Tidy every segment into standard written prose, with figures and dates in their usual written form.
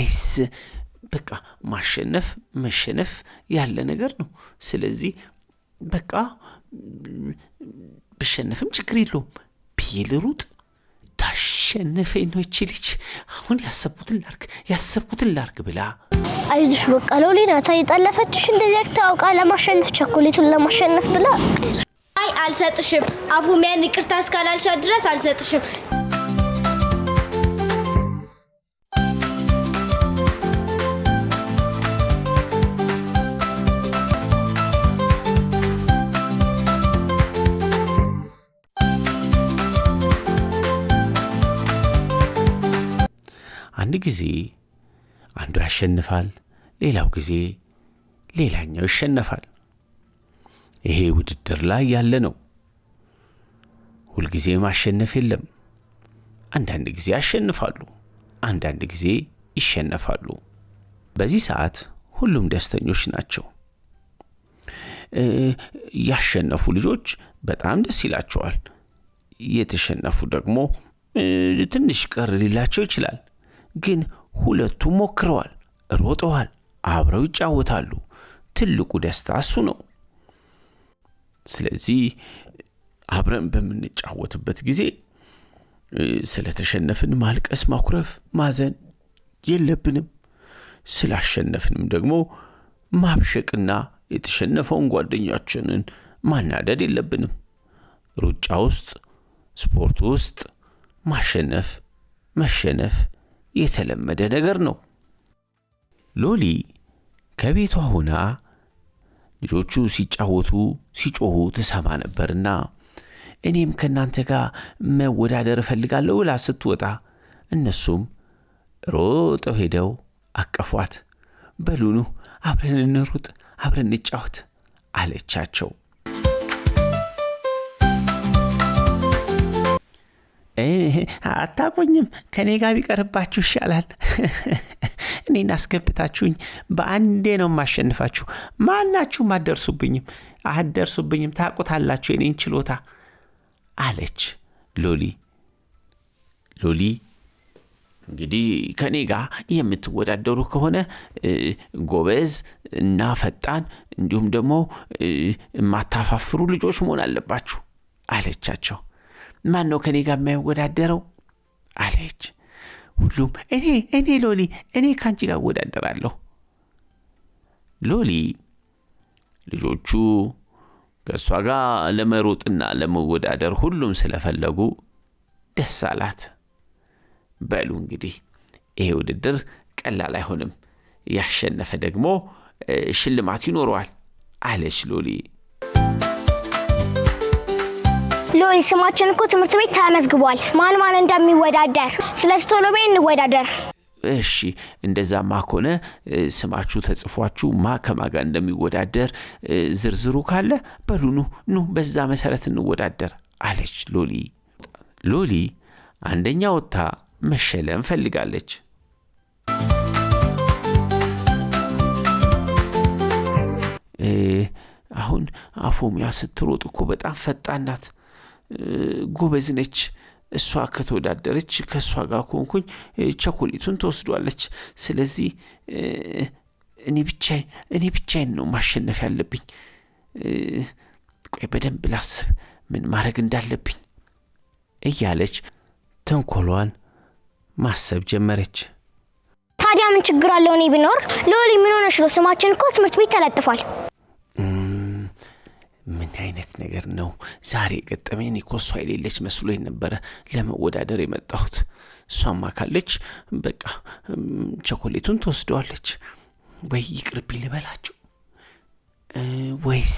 ወይስ በቃ ማሸነፍ መሸነፍ ያለ ነገር ነው ስለዚህ በቃ ብሸነፍም ችግር የለውም ብዬ ልሩጥ ታሸነፈኝ ነው እቺ ልጅ አሁን ያሰብኩትን ላርግ ብላ አይዞሽ በቃ ሎሊ ናት የጠለፈችሽ እንደዚህ ታውቃ ለማሸነፍ ቸኮሌቱን ለማሸነፍ ብላ አይ አልሰጥሽም አፉሚያን ይቅርታ እስካላልሻ ድረስ አልሰጥሽም አንድ ጊዜ አንዱ ያሸንፋል ሌላው ጊዜ ሌላኛው ይሸነፋል ይሄ ውድድር ላይ ያለ ነው ሁሉ ጊዜ ማሸነፍ የለም አንዳንድ ጊዜ ያሸንፋሉ አንዳንድ ጊዜ ይሸነፋሉ በዚህ ሰዓት ሁሉም ደስተኞች ናቸው ያሸነፉ ልጆች በጣም ደስ ይላቸዋል የተሸነፉ ደግሞ ትንሽ ቀር ሊላቸው ይችላል ግን ሁለቱም ሞክረዋል ሮጠዋል አብረው ይጫወታሉ ትልቁ ደስታ እሱ ነው ስለዚህ አብረን በመንጫወትበት ጊዜ ስለተሸነፍን ማልቀስ ማኩረፍ ማዘን የለብንም ስላሸነፍንም ደግሞ ማብሸቅና የተሸነፈውን ጓደኛችንን ማናደድ የለብንም ሩጫ ውስጥ ስፖርት ውስጥ ማሸነፍ መሸነፍ የተለመደ ነገር ነው ሎሊ ከቤቷ ሆና ልጆቹ ሲጫወቱ ሲጮሁ ተሰማ ነበርና እኔም ከናንተ ጋር መወዳደር ፈልጋለሁ ብላ ስትወጣ እነሱም ሮጠው ሄደው አቀፏት በሉኑ አብረን እንሩጥ አብረን እንጫወት አለቻቸው አታቆኝም ከኔ ጋር ቢቀርባችሁ ይሻላል እኔን አስገብታችሁኝ በአንዴ ነው ማሸንፋችሁ ማናችሁም አደርሱብኝም ታቆታላችሁ የኔን ችሎታ አለች ሎሊ እንግዲህ ከኔ ጋር የምትወዳደሩ ከሆነ ጎበዝ እና ፈጣን እንዲሁም ደግሞ ማታፋፍሩ ልጆች መሆን አለባችሁ አለቻቸው ማን ነው ከኔ ጋር የማይወዳደረው አለች ሁሉም እኔ ሎሊ እኔ ካንቺ ጋር ወዳደራለሁ ሎሊ ልጆቹ ከሷ ጋር ለመሮጥና ለመወዳደር ሁሉም ስለፈለጉ ደስ አላት በሉ እንግዲህ ይሄ ውድድር ቀላል አይሆንም ያሸነፈ ደግሞ ሽልማት ይኖረዋል አለች ሎሊ ስማችን እኮ ትምህርት ቤት ተመዝግቧል ማን እንደሚወዳደር ስለዚህ ቶሎ በይ እንወዳደር እሺ እንደዛማ ከሆነ ስማችሁ ተጽፏችሁ ከማጋ እንደሚወዳደር ዝርዝሩ ካለ በሉ ኑ በዛ መሰረት እንወዳደር አለች ሎሊ አንደኛ ወጣ መሸለም ፈልጋለች አሁን አፎሚያ ስትሮጥ እኮ በጣም ፈጣን ናት ጎበዝ ነች እሷ ከተወዳደረች ከሷ ጋር ኮንኩኝ ቸኮሌቱን ተወስዷለች ስለዚህ እኔ ብቻዬን ነው ማሸነፍ ያለብኝ ቆይ በደንብ ላስብ ምን ማድረግ እንዳለብኝ እያለች ተንኮሏን ማሰብ ጀመረች ታዲያ ምን ችግር አለው እኔ ቢኖር ሎሊ ምን ሆነሽ ነው ስማችን እኮ ትምህርት ቤት ተለጥፏል ምን አይነት ነገር ነው ዛሬ ገጠመኝ እኮ እሷ የሌለች መስሎኝ ነበር ለመወዳደር የመጣሁት እሷማ ካለች በቃ ቸኮሌቱን ተወስደዋለች ወይ ይቅርብኝ ልበላቸው ወይስ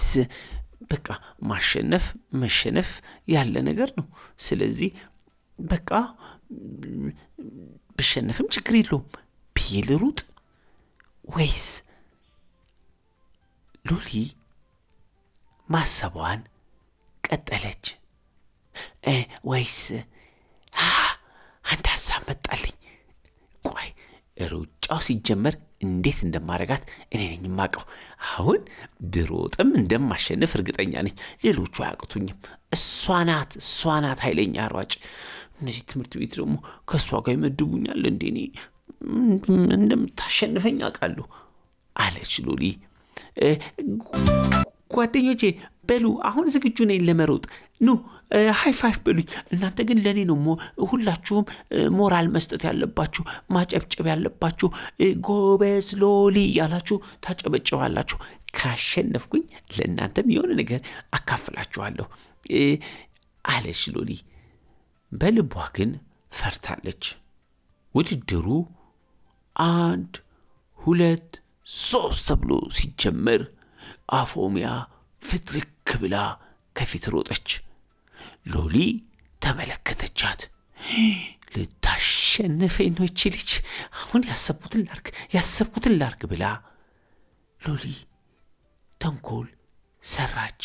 በቃ ማሸነፍ መሸነፍ ያለ ነገር ነው ስለዚህ በቃ ብሸነፍም ችግር የለውም ብዬ ልሩጥ ወይስ ሎሊ ማሰቧን ቀጠለች ወይስ አንድ ሐሳብ መጣልኝ ቆይ ሩጫው ሲጀመር እንዴት እንደማረጋት እኔ ነኝ የማውቀው አሁን ድሮጥም እንደማሸነፍ እርግጠኛ ነኝ ሌሎቹ አያቅቱኝም እሷ ናት ኃይለኛ ሯጭ እነዚህ ትምህርት ቤት ደግሞ ከሷ ጋር ይመድቡኛል እንደኔ እንደምታሸንፈኝ አውቃለሁ አለች ሎሊ። ጓደኞቼ በሉ አሁን ዝግጁ ነኝ ለመሮጥ ኑ ሃይ ፋይቭ በሉኝ። እናንተ ግን ለኔ ነው ሁላችሁም ሞራል መስጠት ያለባችሁ፣ ማጨብጨብ ያለባችሁ። ጎበዝ ሎሊ ያላችሁ ታጨበጨባላችሁ። ካሸነፍኩኝ ለእናንተም የሆነ ነገር አካፍላችኋለሁ አለች ሎሊ። በልቧ ግን ፈርታለች። ውድድሩ 1 2 3 ተብሎ ሲጀመር አፎሚያ ፍትልክ ብላ ከፊት ሮጠች። ሎሊ ተመለከተቻት። ልታሸንፈኝ ነው እቺ ልጅ፣ አሁን ያሰብኩትን ላርግ ብላ ሎሊ ተንኮል ሰራች።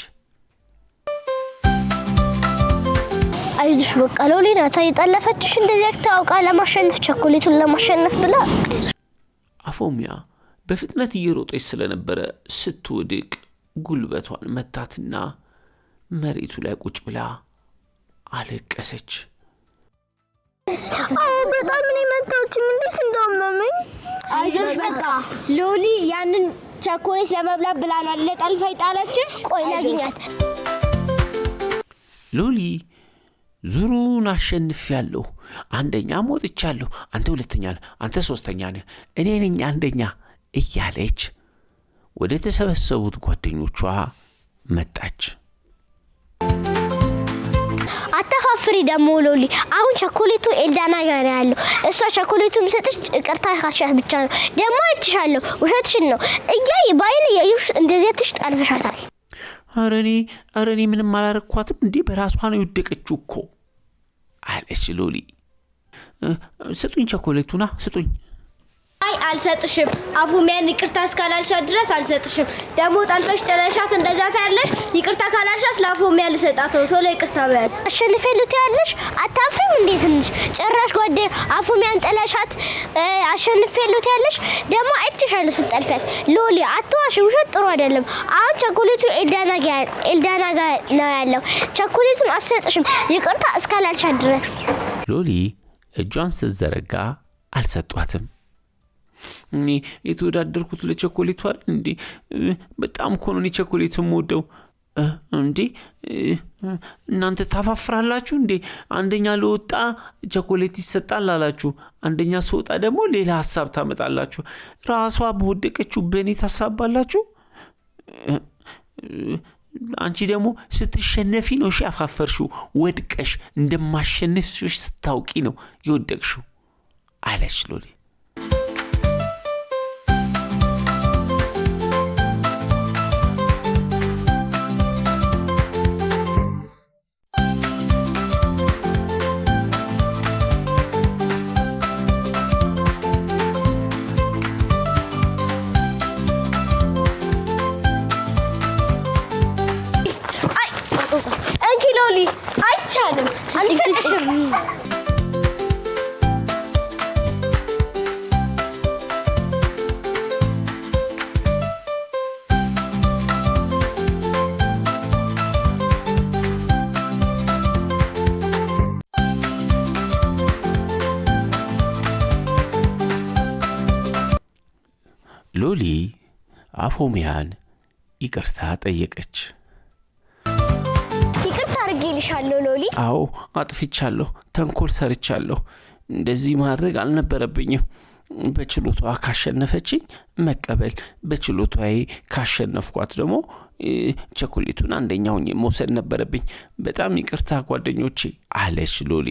አይዞሽ በቃ ሎሊ ናት የጠለፈችሽ። እንደዚህ ታውቃ ለማሸነፍ ቸኮሌቱን ለማሸነፍ ብላ አፎሚያ በፍጥነት እየሮጠች ስለነበረ ስትወድቅ ጉልበቷን መታትና መሬቱ ላይ ቁጭ ብላ አለቀሰች። በጣም ነው መታችኝ፣ እንዴት እንዳመመኝ። አይዞሽ በቃ ሎሊ ያንን ቸኮሌት ለመብላት ብላ ነው አይደል ጠልፋ ይጣለችሽ። ቆይ ላግኛት። ሎሊ ዙሩን አሸንፊያለሁ፣ አንደኛ ሞጥቻለሁ፣ አንተ ሁለተኛ ነህ፣ አንተ ሶስተኛ ነህ፣ እኔ ነኝ አንደኛ እያለች ወደ ተሰበሰቡት ጓደኞቿ መጣች። አታፋፍሪ ደግሞ ሎሊ። አሁን ቸኮሌቱ ኤልዳና ጋር ያለው እሷ ቸኮሌቱ ምሰጥሽ ይቅርታ ካሻሽ ብቻ ነው። ደግሞ አይትሻለሁ፣ ውሸትሽን ነው እያይ ባይነ ያዩሽ እንደዚህ ተሽጣልፈሻታል። አረኔ ምንም አላረኳትም እንዴ፣ በራሷ ነው የወደቀችው እኮ አለች ሎሊ። ስጡኝ ቸኮሌቱና ስጡኝ። አይ አልሰጥሽም። አፉሚያን ይቅርታ እስካላልሻት ድረስ አልሰጥሽም። ደግሞ ጣልፈሽ ጥለሻት እንደዛ ታያለሽ። ይቅርታ ካላልሻት ለአፉሚያ ልሰጣት ነው። ቶሎ ይቅርታ በያት። አሸንፌሉት ያለሽ አታፍሪም እንዴ? ትንሽ ጭራሽ ጓዴ አፉሚያን ጥለሻት አሸንፌሉት ያለሽ ደግሞ አይችሻለሁ ስትጠልፈት። ሎሊ አትዋሽ፣ ውሸት ጥሩ አይደለም። አሁን ቸኮሌቱ ኤልዳና ጋር ነው ያለው። ቸኮሌቱን አልሰጥሽም ይቅርታ እስካላልሻት ድረስ። ሎሊ እጇን ስትዘረጋ አልሰጧትም። እኔ የተወዳደርኩት ለቸኮሌቱ አይደል እንዴ? በጣም እኮ ነው ቸኮሌት የምወደው እንዴ። እናንተ ታፋፍራላችሁ እንዴ? አንደኛ ለወጣ ቸኮሌት ይሰጣል አላችሁ፣ አንደኛ ስወጣ ደግሞ ሌላ ሐሳብ ታመጣላችሁ። ራሷ በወደቀችው በእኔ ታሳባላችሁ። አንቺ ደግሞ ስትሸነፊ ነው ያፋፈርሽው። ወድቀሽ እንደማሸነፍሽ ስታውቂ ነው የወደቅሽው አለች ሎሊ። ሎሊ አይቻልም፣ አንሰጥሽም። ሎሊ አፎሚያን ይቅርታ ጠየቀች። ይልሻለሁ ሎሊ። አዎ አጥፍቻለሁ፣ ተንኮል ሰርቻለሁ። እንደዚህ ማድረግ አልነበረብኝም። በችሎታዋ ካሸነፈችኝ መቀበል፣ በችሎታዬ ካሸነፍኳት ደግሞ ቸኮሌቱን አንደኛው መውሰድ ነበረብኝ። በጣም ይቅርታ ጓደኞቼ አለች ሎሊ።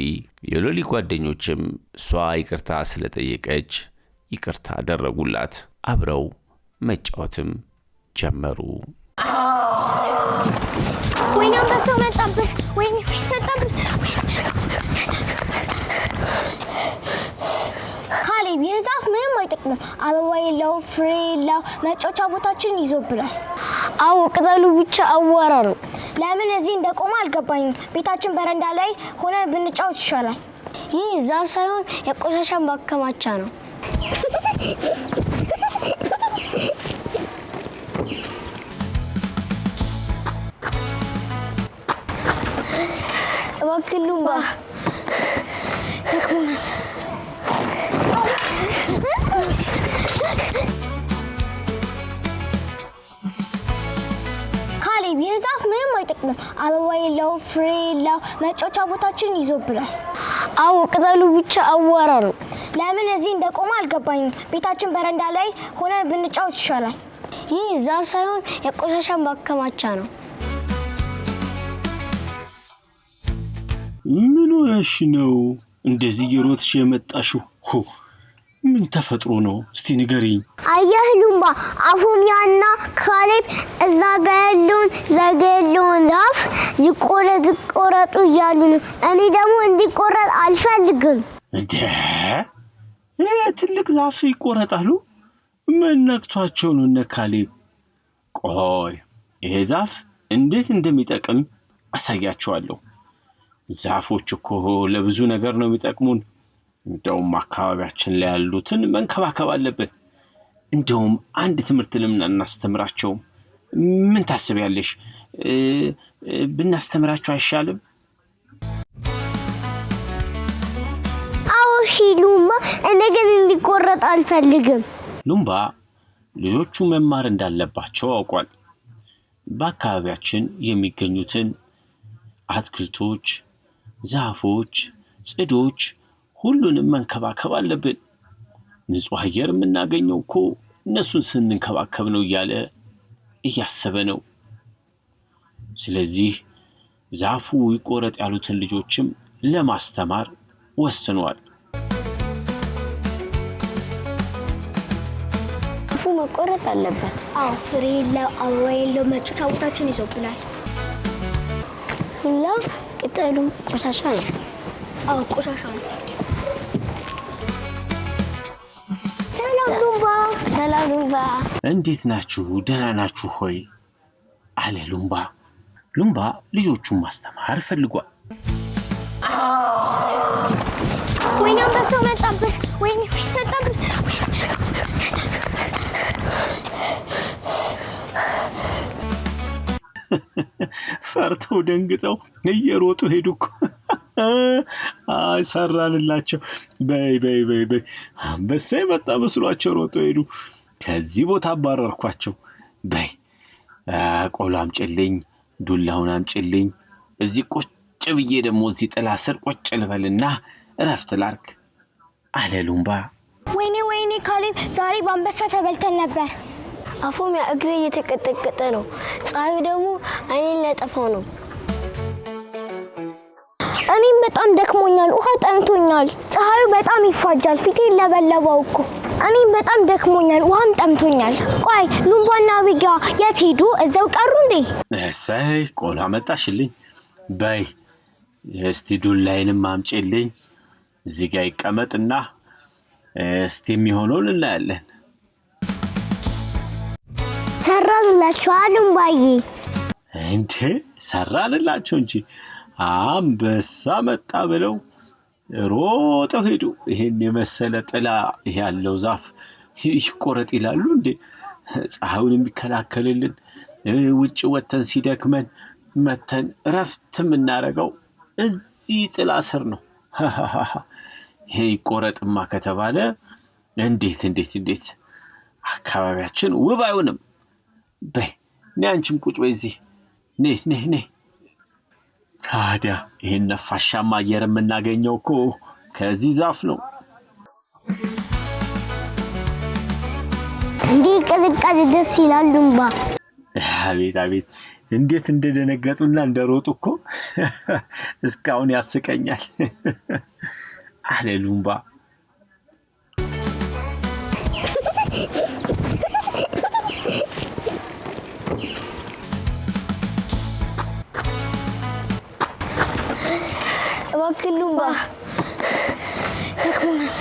የሎሊ ጓደኞችም እሷ ይቅርታ ስለጠየቀች ይቅርታ አደረጉላት። አብረው መጫወትም ጀመሩ። ወይኔ አንበሳው መጣብህ! ወይኔ መጣብህ! ካሌብ ይህ ዛፍ ምንም አይጠቅምም። አበባ የለው፣ ፍሬ የለው፣ መጫወቻ ቦታችን ይዞብናል። አዎ ቅጠሉ ብቻ አዋራ ነው። ለምን እዚህ እንደቆመ አልገባኝም። ቤታችን በረንዳ ላይ ሆነን ብንጫወት ይሻላል። ይህ ዛፍ ሳይሆን የቆሻሻ ማከማቻ ነው። እባክህ ሉምባ የለው ፍሬ የለው መጫወቻ ቦታችን ይዞብናል። አዎ ቅጠሉ ብቻ አዋራ ነው። ለምን እዚህ እንደቆመ አልገባኝም። ቤታችን በረንዳ ላይ ሆነን ብንጫወት ይሻላል። ይህ ዛፍ ሳይሆን የቆሻሻ ማከማቻ ነው። ምን ሆነሽ ነው እንደዚህ እየሮጥሽ የመጣሽው? ምን ተፈጥሮ ነው? እስቲ ንገሪኝ። አየህ ሉምባ፣ አፎሚያና ካሌብ እዛ ጋር ያለውን ዛፍ ይቆረጡ እያሉ ነው። እኔ ደግሞ እንዲቆረጥ አልፈልግም። እንዴ ትልቅ ዛፍ ይቆረጣሉ? ምን ነክቷቸው ነው እነ ካሌብ? ቆይ ይሄ ዛፍ እንዴት እንደሚጠቅም አሳያቸዋለሁ። ዛፎች እኮ ለብዙ ነገር ነው የሚጠቅሙን። እንደውም አካባቢያችን ላይ ያሉትን መንከባከብ አለብን። እንደውም አንድ ትምህርት ለምን እናስተምራቸው? ምን ታስቢያለሽ? ብናስተምራቸው አይሻልም? አዎ ሉምባ፣ እኔ ግን እንዲቆረጥ አልፈልግም። ሉምባ ልጆቹ መማር እንዳለባቸው አውቋል። በአካባቢያችን የሚገኙትን አትክልቶች፣ ዛፎች፣ ጽዶች ሁሉንም መንከባከብ አለብን። ንጹህ አየር የምናገኘው እኮ እነሱን ስንንከባከብ ነው እያለ እያሰበ ነው። ስለዚህ ዛፉ ይቆረጥ ያሉትን ልጆችም ለማስተማር ወስኗል። ዛፉ መቆረጥ አለበት። አዎ ፍሬ የለው አበባ የለው መጫወቻ ቦታችን ይዞብናል። ሁላ ቅጠሉ ቆሻሻ ነው። አዎ ቆሻሻ ነው። ሰላም ሉምባ። እንዴት ናችሁ? ደህና ናችሁ ሆይ? አለ ሉምባ። ሉምባ ልጆቹን ማስተማር ፈልጓል። ወይኔ አንበሳው መጣብህ! ወይኔ መጣብህ! ፈርተው ደንግጠው እየሮጡ ሄዱ እኮ። ሰራንላቸው። በይ አንበሳ የመጣ መስሏቸው ሮጡ ሄዱ። ከዚህ ቦታ አባረርኳቸው። በይ ቆሎ አምጪልኝ፣ ዱላውን አምጪልኝ። እዚህ ቁጭ ብዬ ደግሞ እዚህ ጥላ ስር ቁጭ ልበልና እረፍት ላርክ አለ ሉምባ። ወይኔ ካሌብ፣ ዛሬ በአንበሳ ተበልተን ነበር። አፎሚያ እግሬ እየተቀጠቀጠ ነው። ፀሐዩ ደግሞ አይኔን ሊያጠፋው ነው። እኔም በጣም ደክሞኛል። ውሃ ጠምቶኛል። ፀሐዩ በጣም ይፋጃል። ፊቴን ለበለበው እኮ። እኔም በጣም ደክሞኛል። ውሃም ጠምቶኛል። ቆይ ሉምባና አቢጋ የት ሄዱ? እዛው ቀሩ እንዴ? እሰይ ቆሎ አመጣሽልኝ። በይ እስቲ ዱላዬንም አምጪልኝ። እዚህ ጋር ይቀመጥና እስቲ የሚሆነውን እናያለን። ሰራንላችሁ ሉምባዬ። እንዴ ሰራንላችሁ እንጂ አንበሳ መጣ ብለው ሮጠው ሄዱ። ይሄን የመሰለ ጥላ ያለው ዛፍ ይቆረጥ ይላሉ እንዴ? ፀሐዩን የሚከላከልልን ውጭ ወተን ሲደክመን መተን እረፍት የምናደርገው እዚህ ጥላ ስር ነው። ይሄ ይቆረጥማ ከተባለ እንዴት አካባቢያችን ውብ አይሆንም። በይ ነይ አንቺም ቁጭ በይ እዚህ። ነይ ታዲያ ይሄን ነፋሻማ አየር የምናገኘው እኮ ከዚህ ዛፍ ነው። እንዲህ ቅዝቃዜ ደስ ይላል ሉምባ። አቤት እንዴት እንደደነገጡና እንደሮጡ እኮ እስካሁን ያስቀኛል አለ ሉምባ። እባክህ ሉምባ ደክሞናል።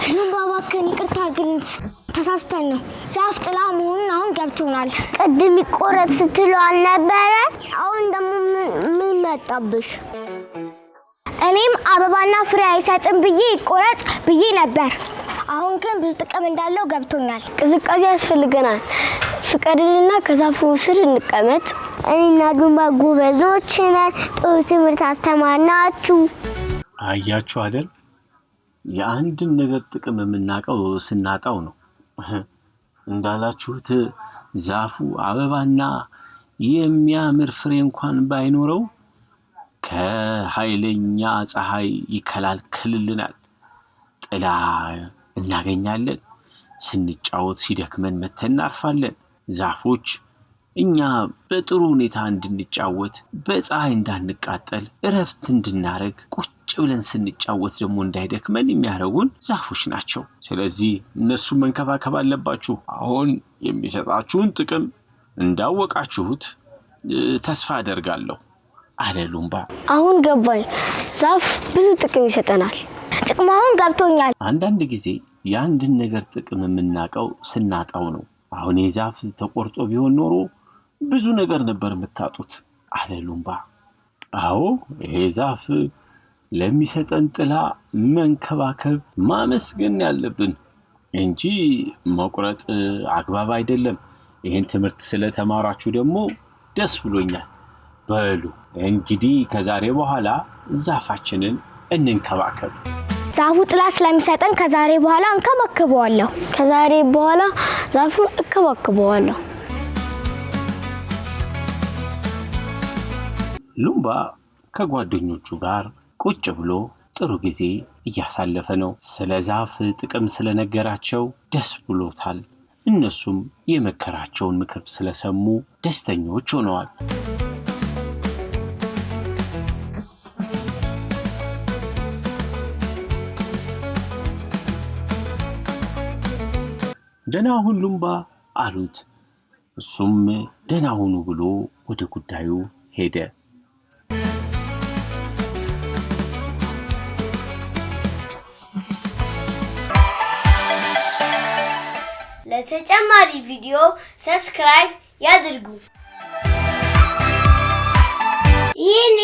ሉምባ እባክህን ይቅርታ አድርግልን። ተሳስተን ነው። ዛፍ ጥላ መሆኑን አሁን ገብቶናል። ቅድም ይቆረጥ ስትለው አልነበረ? አሁን ደግሞ ምን መጣብሽ? እኔም አበባና ፍሬ አይሰጥም ብዬ ይቆረጥ ብዬ ነበር። አሁን ግን ብዙ ጥቅም እንዳለው ገብቶኛል። ቅዝቃዜ ያስፈልገናል። ፍቀድልና ከዛፉ ስር እንቀመጥ። እኔና ሉምባ ጎበዞች ነን። ጥሩ ትምህርት አስተማርናችሁ። አያችሁ አይደል? የአንድን ነገር ጥቅም የምናውቀው ስናጣው ነው። እንዳላችሁት ዛፉ አበባና የሚያምር ፍሬ እንኳን ባይኖረው ከኃይለኛ ፀሐይ ይከላከልልናል። ጥላ እናገኛለን። ስንጫወት ሲደክመን መተን እናርፋለን። ዛፎች እኛ በጥሩ ሁኔታ እንድንጫወት፣ በፀሐይ እንዳንቃጠል፣ እረፍት እንድናረግ፣ ቁጭ ብለን ስንጫወት ደግሞ እንዳይደክመን የሚያረጉን ዛፎች ናቸው። ስለዚህ እነሱን መንከባከብ አለባችሁ። አሁን የሚሰጣችሁን ጥቅም እንዳወቃችሁት ተስፋ አደርጋለሁ አለ ሉምባ። አሁን ገባኝ። ዛፍ ብዙ ጥቅም ይሰጠናል። ጥቅሙ አሁን ገብቶኛል። አንዳንድ ጊዜ የአንድን ነገር ጥቅም የምናውቀው ስናጣው ነው። አሁን የዛፍ ተቆርጦ ቢሆን ኖሮ ብዙ ነገር ነበር የምታጡት አለ ሉምባ። አዎ ይሄ ዛፍ ለሚሰጠን ጥላ መንከባከብ ማመስገን ያለብን እንጂ መቁረጥ አግባብ አይደለም። ይሄን ትምህርት ስለተማራችሁ ደግሞ ደስ ብሎኛል። በሉ እንግዲህ ከዛሬ በኋላ ዛፋችንን እንንከባከብ። ዛፉ ጥላ ስለሚሰጠን ከዛሬ በኋላ እንከባከበዋለሁ። ከዛሬ በኋላ ዛፉን እንከባከበዋለሁ። ሉምባ ከጓደኞቹ ጋር ቁጭ ብሎ ጥሩ ጊዜ እያሳለፈ ነው። ስለ ዛፍ ጥቅም ስለነገራቸው ደስ ብሎታል። እነሱም የመከራቸውን ምክር ስለሰሙ ደስተኞች ሆነዋል። ደህና ሁኑ ሉምባ አሉት። እሱም ደህና ሁኑ ብሎ ወደ ጉዳዩ ሄደ። ለተጨማሪ ቪዲዮ ሰብስክራይብ ያድርጉ። ይህን